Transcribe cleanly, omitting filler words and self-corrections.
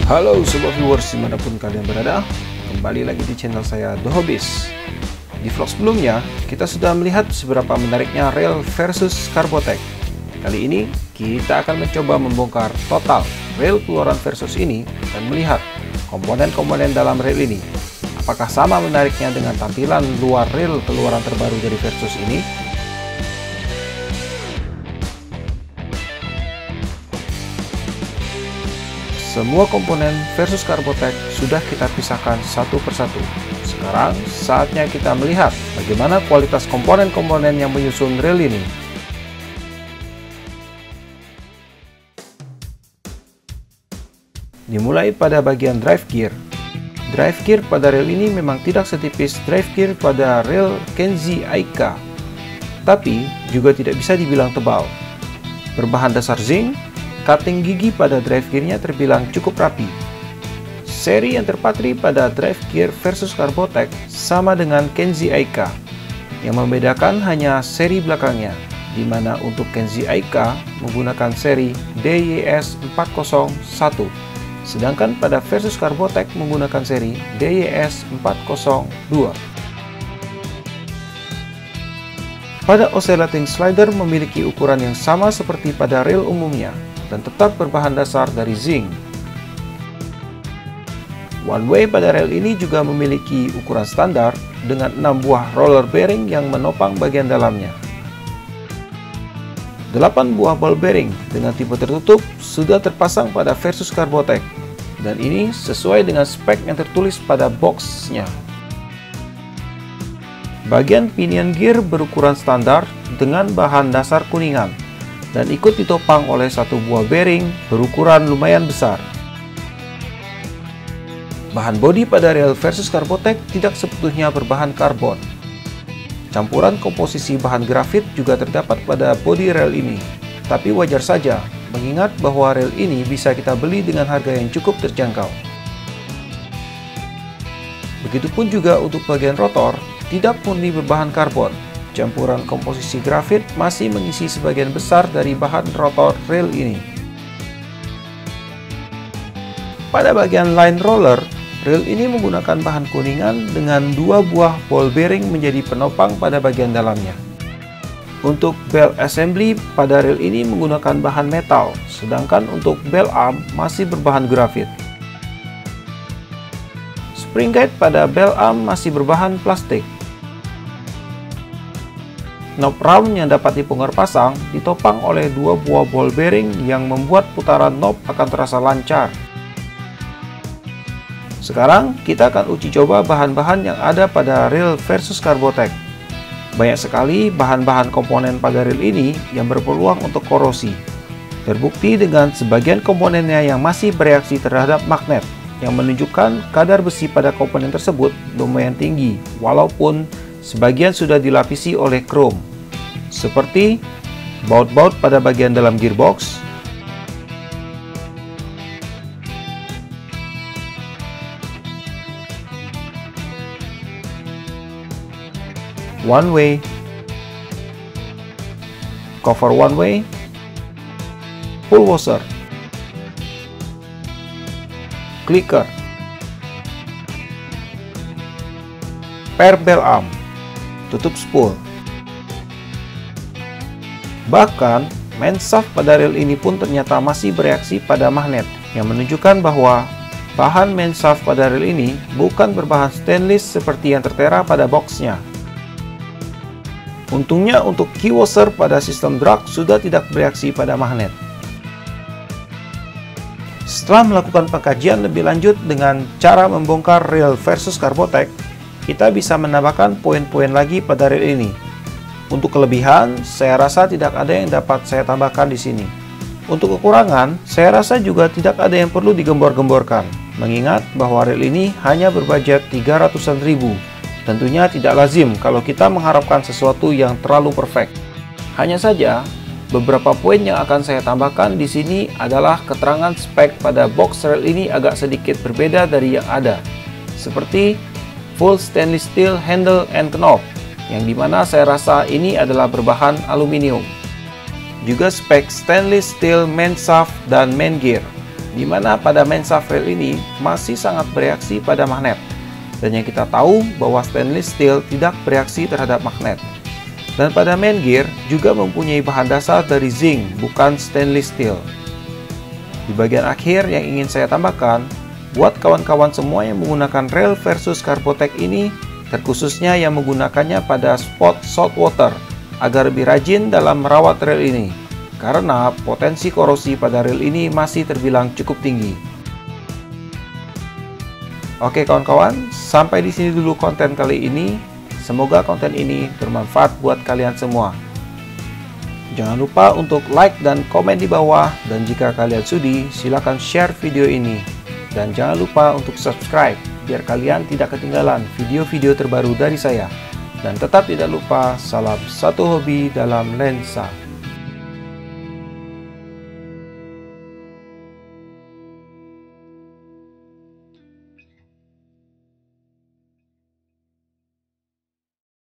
Halo sobat viewers dimanapun kalian berada, kembali lagi di channel saya The Hobbies. Di vlog sebelumnya kita sudah melihat seberapa menariknya rail versus Carbotech. Kali ini kita akan mencoba membongkar total rail keluaran versus ini dan melihat komponen-komponen dalam rail ini. Apakah sama menariknya dengan tampilan luar rail keluaran terbaru dari versus ini? Semua komponen versus Carbotech sudah kita pisahkan satu persatu. Sekarang saatnya kita melihat bagaimana kualitas komponen-komponen yang menyusun rail ini. Dimulai pada bagian drive gear. Drive gear pada rail ini memang tidak setipis drive gear pada rail Kenzie Aika, tapi juga tidak bisa dibilang tebal. Berbahan dasar zinc, cutting gigi pada drive gearnya terbilang cukup rapi. Seri yang terpatri pada drive gear versus Carbotech sama dengan Kenzie Aika. Yang membedakan hanya seri belakangnya, di mana untuk Kenzie Aika menggunakan seri DYS401, sedangkan pada versus Carbotech menggunakan seri DYS402. Pada oscillating slider memiliki ukuran yang sama seperti pada rail umumnya, dan tetap berbahan dasar dari zinc. One way pada rel ini juga memiliki ukuran standar dengan 6 buah roller bearing yang menopang bagian dalamnya. 8 buah ball bearing dengan tipe tertutup sudah terpasang pada versus Carbotech, dan ini sesuai dengan spek yang tertulis pada boxnya. Bagian pinion gear berukuran standar dengan bahan dasar kuningan dan ikut ditopang oleh satu buah bearing berukuran lumayan besar. Bahan bodi pada rail versus Carbotech tidak sepenuhnya berbahan karbon. Campuran komposisi bahan grafit juga terdapat pada bodi rail ini, tapi wajar saja mengingat bahwa rail ini bisa kita beli dengan harga yang cukup terjangkau. Begitupun juga untuk bagian rotor, tidak murni berbahan karbon. Campuran komposisi grafit masih mengisi sebagian besar dari bahan rotor rail ini. Pada bagian line roller, rail ini menggunakan bahan kuningan dengan 2 buah ball bearing menjadi penopang pada bagian dalamnya. Untuk bell assembly pada rail ini menggunakan bahan metal, sedangkan untuk bell arm masih berbahan grafit. Spring guide pada bell arm masih berbahan plastik. Knob round yang dapat dibongkar pasang ditopang oleh 2 buah ball bearing yang membuat putaran knob akan terasa lancar. Sekarang kita akan uji coba bahan-bahan yang ada pada rail versus Carbotech. Banyak sekali bahan-bahan komponen pada rail ini yang berpeluang untuk korosi. Terbukti dengan sebagian komponennya yang masih bereaksi terhadap magnet, yang menunjukkan kadar besi pada komponen tersebut lumayan tinggi, walaupun sebagian sudah dilapisi oleh krom, seperti baut-baut pada bagian dalam gearbox, one way, cover one way, pull washer, clicker, pair bell arm, tutup spool. Bahkan, main shaft pada rail ini pun ternyata masih bereaksi pada magnet, yang menunjukkan bahwa bahan main shaft pada rail ini bukan berbahan stainless seperti yang tertera pada boxnya. Untungnya untuk key washer pada sistem drag sudah tidak bereaksi pada magnet. Setelah melakukan pengkajian lebih lanjut dengan cara membongkar rail versus Carbotech, kita bisa menambahkan poin-poin lagi pada rail ini. Untuk kelebihan, saya rasa tidak ada yang dapat saya tambahkan di sini. Untuk kekurangan, saya rasa juga tidak ada yang perlu digembor-gemborkan, mengingat bahwa rail ini hanya berbudget 300-an ribu. Tentunya tidak lazim kalau kita mengharapkan sesuatu yang terlalu perfect. Hanya saja, beberapa poin yang akan saya tambahkan di sini adalah keterangan spek pada box rail ini agak sedikit berbeda dari yang ada, seperti full stainless steel handle and knob, yang dimana saya rasa ini adalah berbahan aluminium. Juga spek stainless steel main shaft dan main gear, di mana pada main shaft rail ini masih sangat bereaksi pada magnet. Dan yang kita tahu bahwa stainless steel tidak bereaksi terhadap magnet. Dan pada main gear juga mempunyai bahan dasar dari zinc, bukan stainless steel. Di bagian akhir yang ingin saya tambahkan, buat kawan-kawan semua yang menggunakan rail versus Carbotech ini, terkhususnya yang menggunakannya pada spot salt water, agar lebih rajin dalam merawat rail ini, karena potensi korosi pada rail ini masih terbilang cukup tinggi. Oke kawan-kawan, sampai di sini dulu konten kali ini. Semoga konten ini bermanfaat buat kalian semua. Jangan lupa untuk like dan komen di bawah, dan jika kalian sudi, silakan share video ini. Dan jangan lupa untuk subscribe, biar kalian tidak ketinggalan video-video terbaru dari saya. Dan tetap tidak lupa, salam satu hobi dalam lensa.